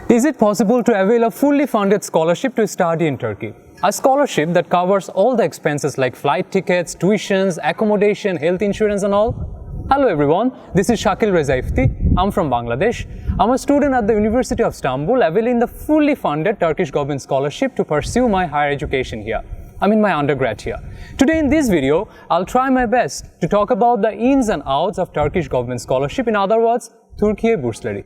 Is it possible to avail a fully funded scholarship to study in Turkey? A scholarship that covers all the expenses like flight tickets, tuitions, accommodation, health insurance and all? Hello everyone, this is Shakil Rezaifti. I'm from Bangladesh. I'm a student at the University of Istanbul availing the fully funded Turkish government scholarship to pursue my higher education here. I'm in my undergrad here. Today in this video, I'll try my best to talk about the ins and outs of Turkish government scholarship, in other words, Türkiye Bursları.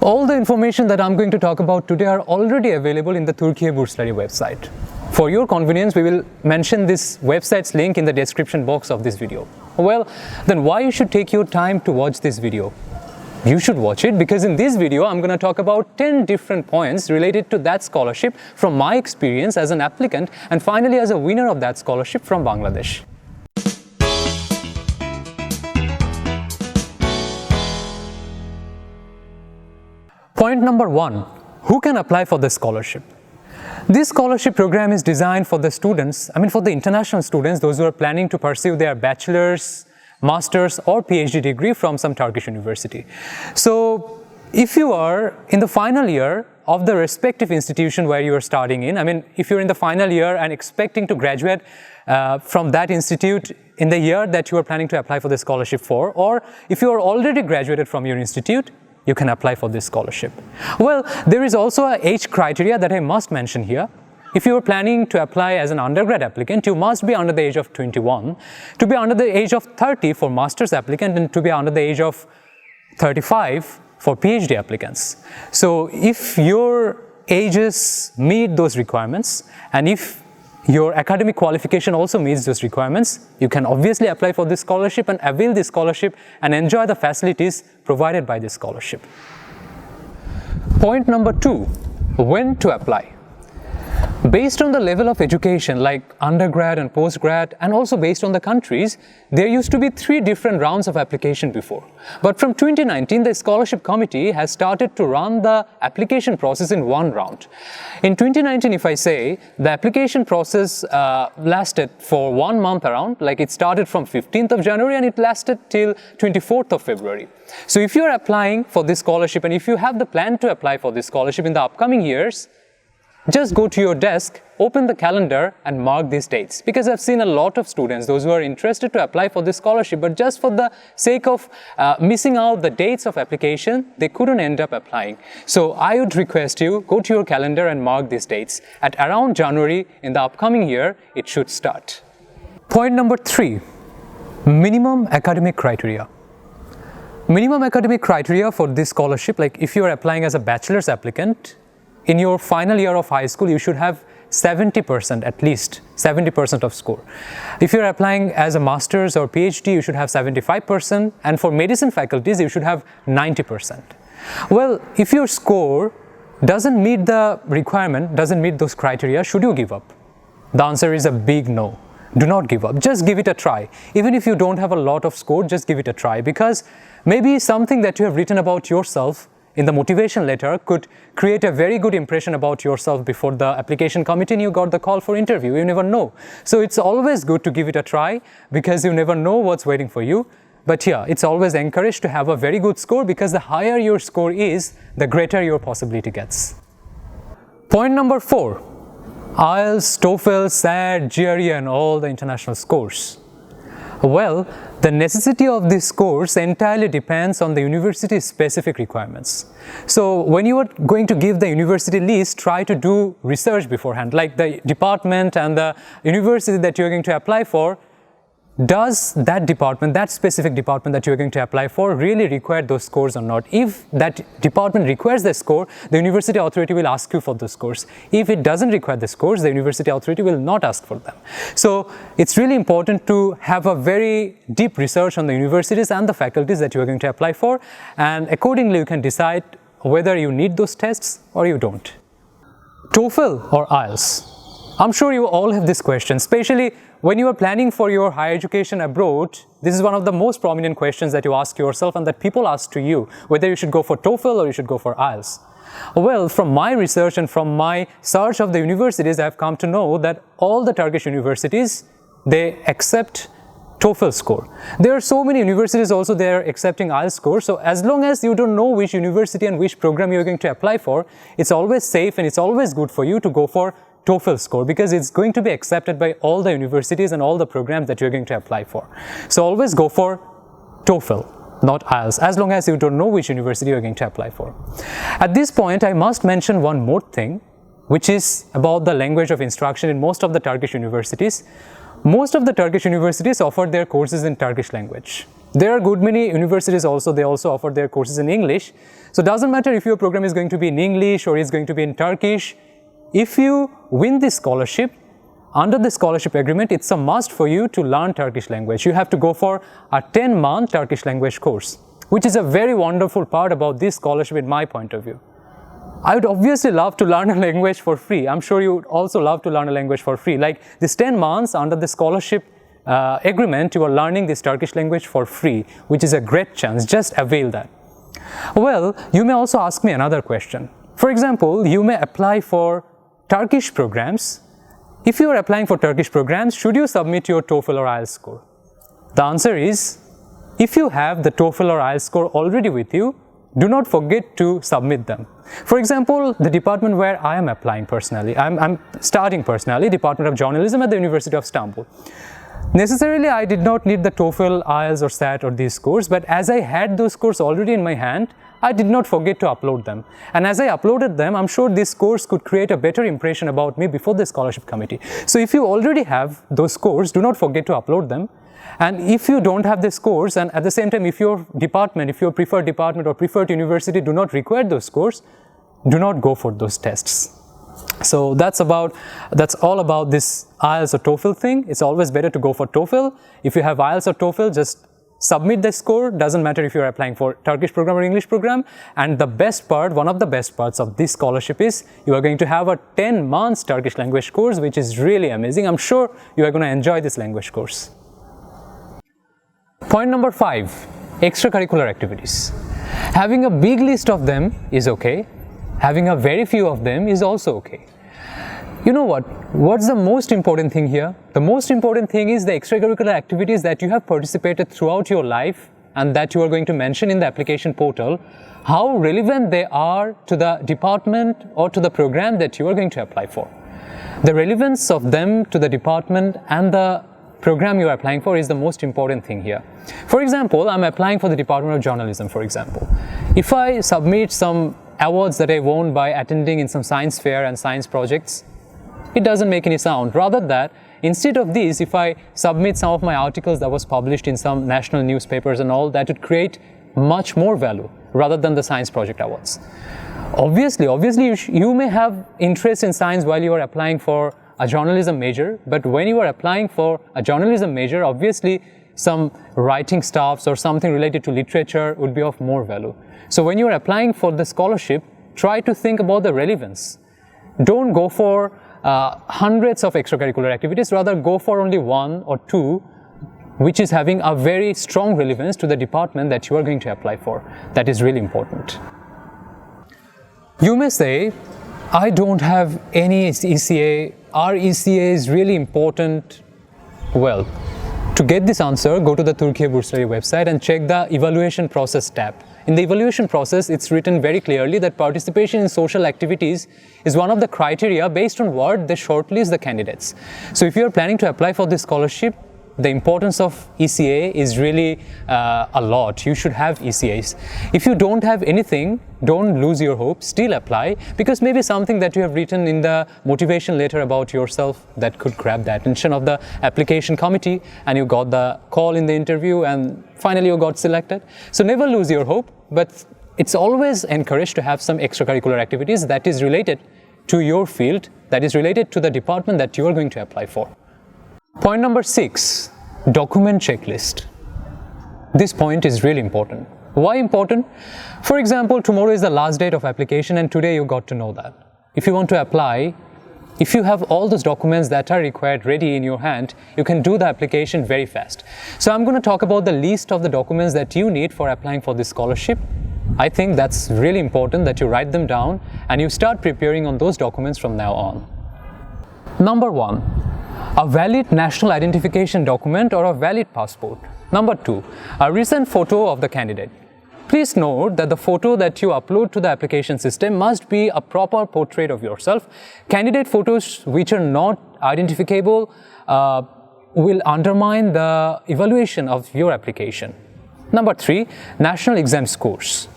All the information that I'm going to talk about today are already available in the Türkiye Bursları website. For your convenience, we will mention this website's link in the description box of this video. Well, then why you should take your time to watch this video? You should watch it because in this video, I'm going to talk about 10 different points related to that scholarship from my experience as an applicant and finally as a winner of that scholarship from Bangladesh. Point number 1. Who can apply for this scholarship? This scholarship program is designed for the students, for the international students, those who are planning to pursue their bachelor's, master's or PhD degree from some Turkish university. So, if you are in the final year of the respective institution where you are studying in, if you're in the final year and expecting to graduate from that institute in the year that you are planning to apply for the scholarship for, or if you are already graduated from your institute, you can apply for this scholarship. Well, there is also an age criteria that I must mention here. If you are planning to apply as an undergrad applicant, you must be under the age of 21, to be under the age of 30 for master's applicant and to be under the age of 35 for PhD applicants. So if your ages meet those requirements and if your academic qualification also meets those requirements, you can obviously apply for this scholarship and avail this scholarship and enjoy the facilities provided by this scholarship. Point number 2, when to apply. Based on the level of education like undergrad and postgrad and also based on the countries, there used to be 3 different rounds of application before. But from 2019, the scholarship committee has started to run the application process in 1 round. In 2019, if I say, the application process lasted for 1 month around, like it started from 15th of January and it lasted till 24th of February. So if you are applying for this scholarship and if you have the plan to apply for this scholarship in the upcoming years, just go to your desk, open the calendar and mark these dates. Because I've seen a lot of students, those who are interested to apply for this scholarship, but just for the sake of missing out the dates of application, they couldn't end up applying. So I would request you, go to your calendar and mark these dates. At around January in the upcoming year, it should start. Point number 3, minimum academic criteria. Minimum academic criteria for this scholarship, like if you are applying as a bachelor's applicant, in your final year of high school, you should have 70%, at least 70% of score. If you're applying as a master's or PhD, you should have 75%, and for medicine faculties, you should have 90%. Well, if your score doesn't meet the requirement, doesn't meet those criteria, should you give up? The answer is a big no. Do not give up. Just give it a try. Even if you don't have a lot of score, just give it a try, because maybe something that you have written about yourself in the motivation letter could create a very good impression about yourself before the application committee and you got the call for interview. You never know. So it's always good to give it a try because you never know what's waiting for you. But yeah, it's always encouraged to have a very good score because the higher your score is, the greater your possibility gets. Point number 4, IELTS, TOEFL, SAT, GRE and all the international scores. Well, the necessity of this course entirely depends on the university's specific requirements. So when you are going to give the university list, try to do research beforehand, like the department and the university that you're going to apply for. Does that department, that specific department that you're going to apply for, really require those scores or not? If that department requires the score, the university authority will ask you for those scores. If it doesn't require the scores, the university authority will not ask for them. So it's really important to have a very deep research on the universities and the faculties that you are going to apply for, and accordingly you can decide whether you need those tests or you don't. TOEFL or IELTS? I'm sure you all have this question, especially when you are planning for your higher education abroad, this is one of the most prominent questions that you ask yourself and that people ask to you, whether you should go for TOEFL or you should go for IELTS. Well, from my research and from my search of the universities, I have come to know that all the Turkish universities, they accept TOEFL score. There are so many universities also there accepting IELTS score. So as long as you don't know which university and which program you're going to apply for, it's always safe and it's always good for you to go for TOEFL score, because it's going to be accepted by all the universities and all the programs that you're going to apply for. So always go for TOEFL, not IELTS, as long as you don't know which university you're going to apply for. At this point, I must mention one more thing, which is about the language of instruction in most of the Turkish universities. Most of the Turkish universities offer their courses in Turkish language. There are good many universities also, they also offer their courses in English. So it doesn't matter if your program is going to be in English or it's going to be in Turkish. If you win this scholarship, under the scholarship agreement, it's a must for you to learn Turkish language. You have to go for a 10-month Turkish language course, which is a very wonderful part about this scholarship in my point of view. I would obviously love to learn a language for free. I'm sure you would also love to learn a language for free. Like this 10 months under the scholarship agreement, you are learning this Turkish language for free, which is a great chance. Just avail that. Well, you may also ask me another question. For example, you may apply for Turkish programs. If you are applying for Turkish programs, should you submit your TOEFL or IELTS score? The answer is, if you have the TOEFL or IELTS score already with you, do not forget to submit them. For example, the department where I am applying personally, I'm studying personally, Department of Journalism at the University of Istanbul. Necessarily, I did not need the TOEFL, IELTS or SAT or these scores, but as I had those scores already in my hand, I did not forget to upload them. And as I uploaded them, I'm sure this course could create a better impression about me before the scholarship committee. So if you already have those scores, do not forget to upload them. And if you don't have the scores, and at the same time, if your department, if your preferred department or preferred university do not require those scores, do not go for those tests. So that's all about this IELTS or TOEFL thing. It's always better to go for TOEFL. If you have IELTS or TOEFL, just submit the score. Doesn't matter if you're applying for Turkish program or English program. And the best part, one of the best parts of this scholarship is you are going to have a 10 months Turkish language course, which is really amazing. I'm sure you are going to enjoy this language course. Point number 5, extracurricular activities. Having a big list of them is okay. Having a very few of them is also okay. You know what? What's the most important thing here? The most important thing is the extracurricular activities that you have participated throughout your life and that you are going to mention in the application portal, how relevant they are to the department or to the program that you are going to apply for. The relevance of them to the department and the program you are applying for is the most important thing here. For example, I'm applying for the Department of Journalism, for example. If I submit some awards that I won by attending in some science fair and science projects, it doesn't make any sound. Rather that, instead of this, if I submit some of my articles that was published in some national newspapers and all, that would create much more value rather than the science project awards. Obviously, you may have interest in science while you are applying for a journalism major, but when you are applying for a journalism major, obviously some writing stuffs or something related to literature would be of more value. So when you are applying for the scholarship, try to think about the relevance. Don't go for hundreds of extracurricular activities, rather go for only one or two, which is having a very strong relevance to the department that you are going to apply for. That is really important. You may say, I don't have any ECA. Our ECA is really important. Well, to get this answer, go to the Türkiye Bursları website and check the evaluation process tab. In the evaluation process, it's written very clearly that participation in social activities is one of the criteria based on what they shortlist the candidates. So if you're planning to apply for this scholarship, the importance of ECA is really a lot. You should have ECAs. If you don't have anything, don't lose your hope, still apply, because maybe something that you have written in the motivation letter about yourself that could grab the attention of the application committee and you got the call in the interview and finally you got selected. So never lose your hope, but it's always encouraged to have some extracurricular activities that is related to your field, that is related to the department that you are going to apply for. Point number 6, document checklist. This point is really important. Why important? For example, tomorrow is the last date of application and today you got to know that. If you want to apply, if you have all those documents that are required ready in your hand, you can do the application very fast. So I'm going to talk about the list of the documents that you need for applying for this scholarship. I think that's really important that you write them down and you start preparing on those documents from now on. Number 1, a valid national identification document or a valid passport. Number 2, a recent photo of the candidate. Please note that the photo that you upload to the application system must be a proper portrait of yourself. Candidate photos which are not identifiable will undermine the evaluation of your application. Number 3, national exam scores.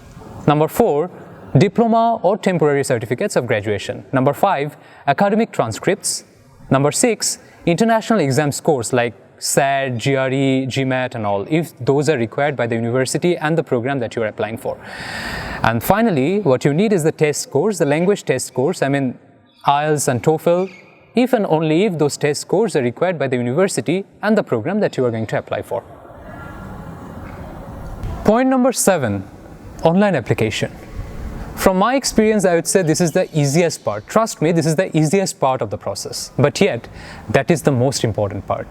Number 4, diploma or temporary certificates of graduation. Number 5, academic transcripts. Number 6, international exam scores like SAT, GRE, GMAT and all, if those are required by the university and the program that you are applying for. And finally, what you need is the test scores, the language test scores, I mean IELTS and TOEFL, if and only if those test scores are required by the university and the program that you are going to apply for. Point number 7, online application. From my experience, I would say this is the easiest part. Trust me, this is the easiest part of the process. But yet, that is the most important part.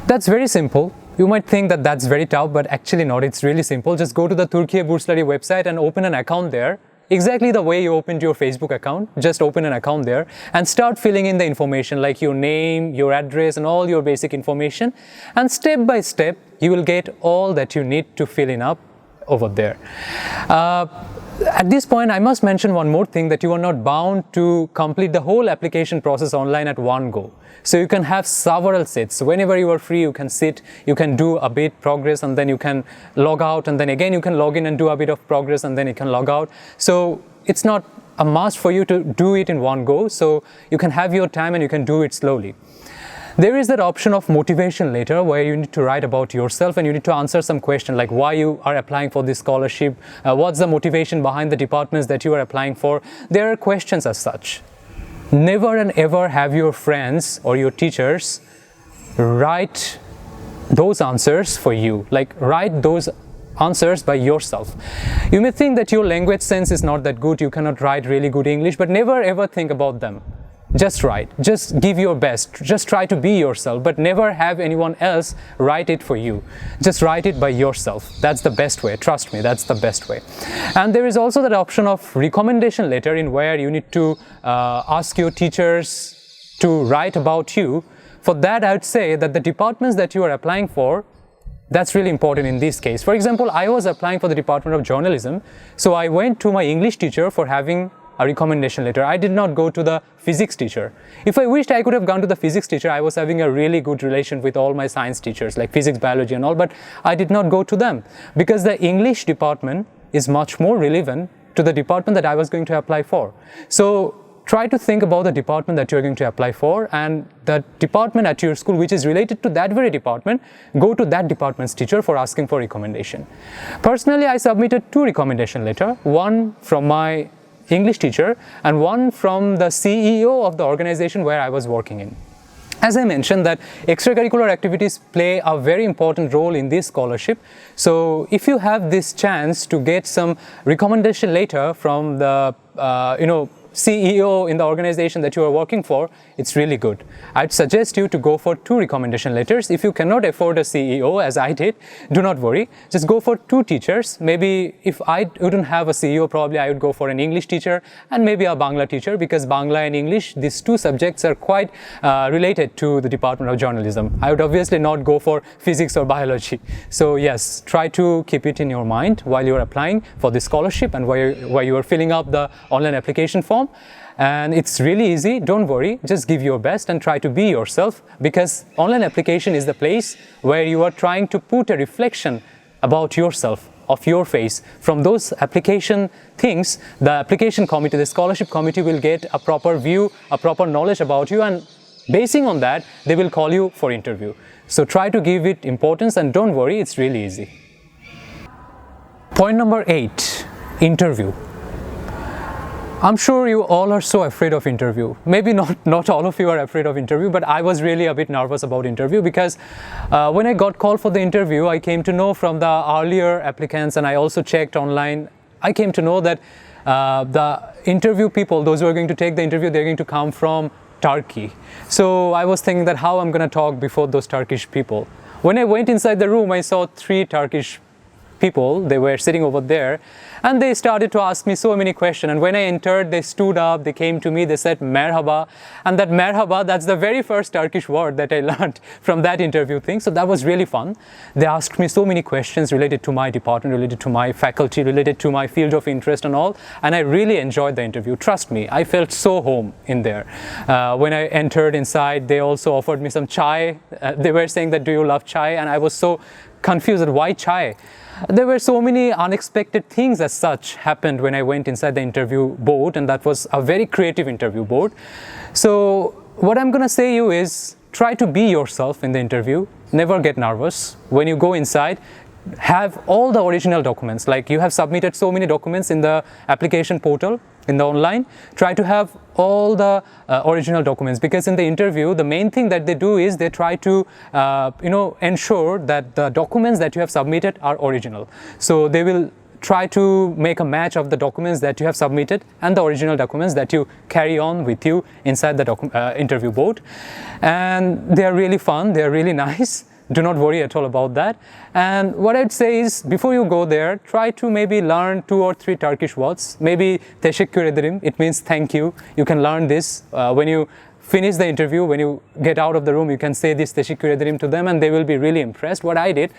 That's very simple. You might think that that's very tough, but actually not. It's really simple. Just go to the Türkiye Bursları website and open an account there. Exactly the way you opened your Facebook account. Just open an account there and start filling in the information like your name, your address and all your basic information. And step by step, you will get all that you need to fill in up over there. At this point, I must mention one more thing, that you are not bound to complete the whole application process online at one go. So you can have several sits. So whenever you are free, you can sit, you can do a bit progress and then you can log out and then again you can log in and do a bit of progress and then you can log out. So it's not a must for you to do it in one go. So you can have your time and you can do it slowly. There is that option of motivation letter where you need to write about yourself and you need to answer some question like why you are applying for this scholarship, what's the motivation behind the departments that you are applying for. There are questions as such. Never and ever have your friends or your teachers write those answers for you, like write those answers by yourself. You may think that your language sense is not that good, you cannot write really good English, but never ever think about them. Just write, just give your best, just try to be yourself, but never have anyone else write it for you. Just write it by yourself. That's the best way, trust me, that's the best way. And there is also that option of recommendation letter in where you need to ask your teachers to write about you. For that, I would say that the departments that you are applying for, that's really important in this case. For example, I was applying for the Department of Journalism, so I went to my English teacher for having a recommendation letter. I did not go to the physics teacher. If I wished, I could have gone to the physics teacher. I was having a really good relation with all my science teachers like physics, biology and all, but I did not go to them because the English department is much more relevant to the department that I was going to apply for. So try to think about the department that you're going to apply for and the department at your school which is related to that very department, go to that department's teacher for asking for recommendation. Personally, I submitted 2 recommendation letters, one from my English teacher and one from the CEO of the organization where I was working in. As I mentioned that extracurricular activities play a very important role in this scholarship. So if you have this chance to get some recommendation letter from the CEO in the organization that you are working for, it's really good. I'd suggest you to go for 2 recommendation letters. If you cannot afford a CEO, as I did, do not worry. Just go for 2 teachers. Maybe if I wouldn't have a CEO, probably I would go for an English teacher and maybe a Bangla teacher because Bangla and English, these 2 subjects are quite related to the Department of Journalism. I would obviously not go for physics or biology. So yes, try to keep it in your mind while you're applying for this scholarship and while you are filling up the online application form. And it's really easy, don't worry, just give your best and try to be yourself because online application is the place where you are trying to put a reflection about yourself, of your face. From those application things, the application committee, the scholarship committee will get a proper view, a proper knowledge about you and basing on that, they will call you for interview. So try to give it importance and don't worry, it's really easy. Point number 8, interview. I'm sure you all are so afraid of interview. Maybe not all of you are afraid of interview, but I was really a bit nervous about interview because when I got called for the interview, I came to know from the earlier applicants and I also checked online I came to know that the interview people, those who are going to take the interview, they're going to come from Turkey. So I was thinking that how I'm going to talk before those Turkish people. When I went inside the room, I saw 3 Turkish people. They were sitting over there and they started to ask me so many questions, and when I entered, they stood up, they came to me, they said merhaba, and that merhaba, that's the very first Turkish word that I learned from that interview thing. So that was really fun. They asked me so many questions related to my department, related to my faculty, related to my field of interest and all, and I really enjoyed the interview. Trust me, I felt so home in there. When I entered inside, they also offered me some chai. They were saying that, do you love chai? And I was so confused at why chai. There were so many unexpected things as such happened when I went inside the interview board, and that was a very creative interview board. So what I'm gonna say you is, try to be yourself in the interview. Never get nervous. When you go inside, have all the original documents. Like you have submitted so many documents in the application portal, in the online, try to have all the original documents, because in the interview the main thing that they do is they try to ensure that the documents that you have submitted are original. So they will try to make a match of the documents that you have submitted and the original documents that you carry on with you inside the interview board. And they are really fun, they are really nice. Do not worry at all about that. And what I'd say is, before you go there, try to maybe learn 2 or 3 Turkish words. Maybe teşekkür ederim, it means thank you. You can learn this. When you finish the interview, when you get out of the room, you can say this teşekkür ederim to them and they will be really impressed. What I did,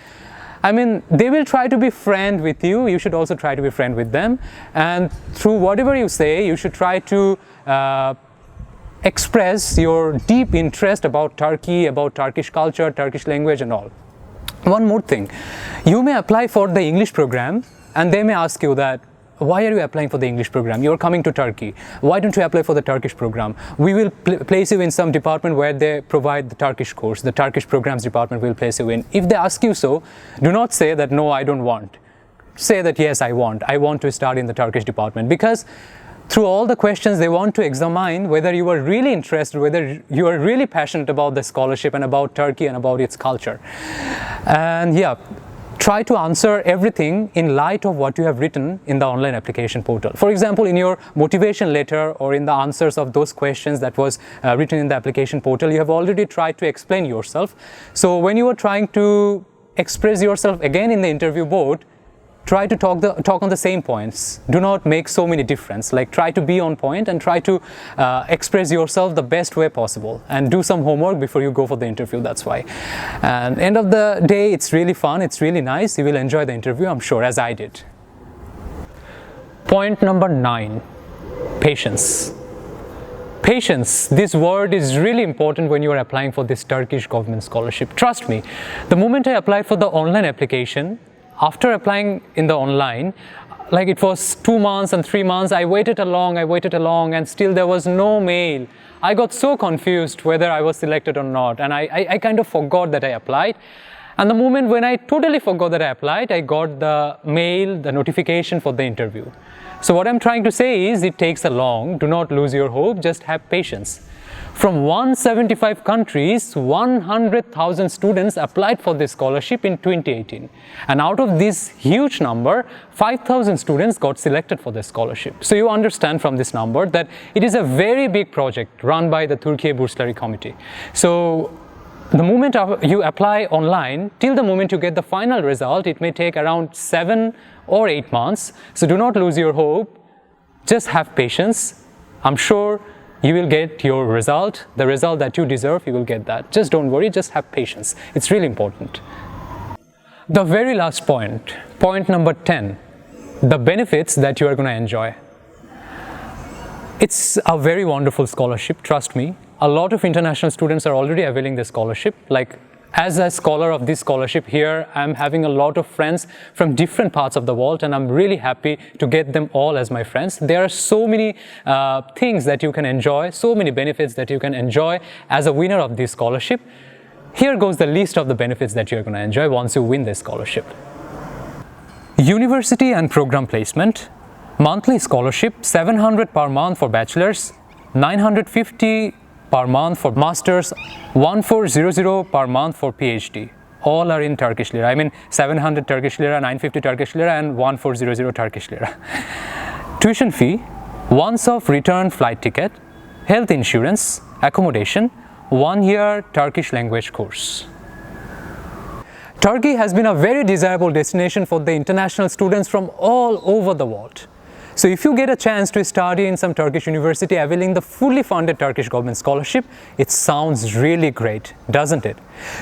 I mean, they will try to be friend with you. You should also try to be friend with them. And through whatever you say, you should try to express your deep interest about Turkey, about Turkish culture, Turkish language and all. One more thing, you may apply for the English program and they may ask you that, why are you applying for the English program? You're coming to Turkey. Why don't you apply for the Turkish program? We will place you in some department where they provide the Turkish course. The Turkish programs department will place you in. If they ask you so, do not say that, no, I don't want. Say that, yes, I want. I want to start in the Turkish department, because through all the questions, they want to examine whether you are really interested, whether you are really passionate about the scholarship and about Turkey and about its culture. And yeah, try to answer everything in light of what you have written in the online application portal. For example, in your motivation letter or in the answers of those questions that was written in the application portal, you have already tried to explain yourself. So when you are trying to express yourself again in the interview board, try to talk on the same points. Do not make so many difference. Like, try to be on point and try to express yourself the best way possible, and do some homework before you go for the interview. That's why. And end of the day, it's really fun, it's really nice. You will enjoy the interview, I'm sure, as I did. Point number 9, patience. Patience, this word is really important when you are applying for this Turkish government scholarship. Trust me, the moment I applied for the online application, after applying in the online, like it was 2 months and 3 months, I waited along and still there was no mail. I got so confused whether I was selected or not, and I kind of forgot that I applied. And the moment when I totally forgot that I applied, I got the mail, the notification for the interview. So what I'm trying to say is, it takes a long, do not lose your hope, just have patience. From 175 countries, 100,000 students applied for this scholarship in 2018. And out of this huge number, 5,000 students got selected for this scholarship. So you understand from this number that it is a very big project run by the Türkiye Bursları Committee. So the moment you apply online, till the moment you get the final result, it may take around 7 or 8 months. So do not lose your hope, just have patience. I'm sure you will get your result, the result that you deserve, you will get that. Just don't worry, just have patience. It's really important. The very last point, point number 10, the benefits that you are going to enjoy. It's a very wonderful scholarship, trust me. A lot of international students are already availing this scholarship. Like, as a scholar of this scholarship here, I'm having a lot of friends from different parts of the world, and I'm really happy to get them all as my friends. There are so many things that you can enjoy, so many benefits that you can enjoy as a winner of this scholarship. Here goes the list of the benefits that you're going to enjoy once you win this scholarship. University and program placement, monthly scholarship, 700 per month for bachelors, 950 per month for masters, 1400 per month for PhD. All are in Turkish lira. I mean 700 Turkish lira, 950 Turkish lira and 1400 Turkish lira. Tuition fee, once-off return flight ticket, health insurance, accommodation, 1-year Turkish language course. Turkey has been a very desirable destination for the international students from all over the world. So if you get a chance to study in some Turkish university availing the fully funded Turkish government scholarship, it sounds really great, doesn't it?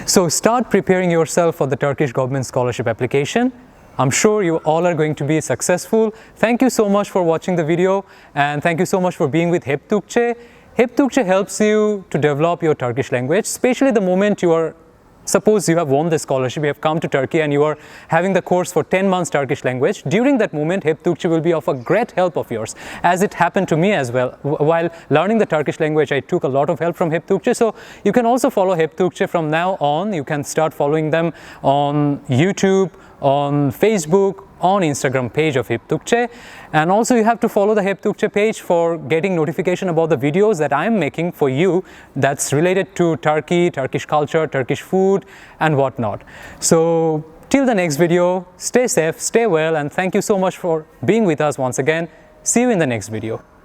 So start preparing yourself for the Turkish government scholarship application. I'm sure you all are going to be successful. Thank you so much for watching the video, and thank you so much for being with Hep Türkçe. Hep Türkçe helps you to develop your Turkish language, especially the moment suppose you have won the scholarship, you have come to Turkey and you are having the course for 10 months Turkish language. During that moment, Hep Türkçe will be of a great help of yours, as it happened to me as well. While learning the Turkish language, I took a lot of help from Hep Türkçe. So you can also follow Hep Türkçe from now on. You can start following them on YouTube, on Facebook, on Instagram page of Hep Türkçe, and also you have to follow the Hep Türkçe page for getting notification about the videos that I am making for you that's related to Turkey, Turkish culture, Turkish food and whatnot. So till the next video, stay safe, stay well, and thank you so much for being with us once again. See you in the next video.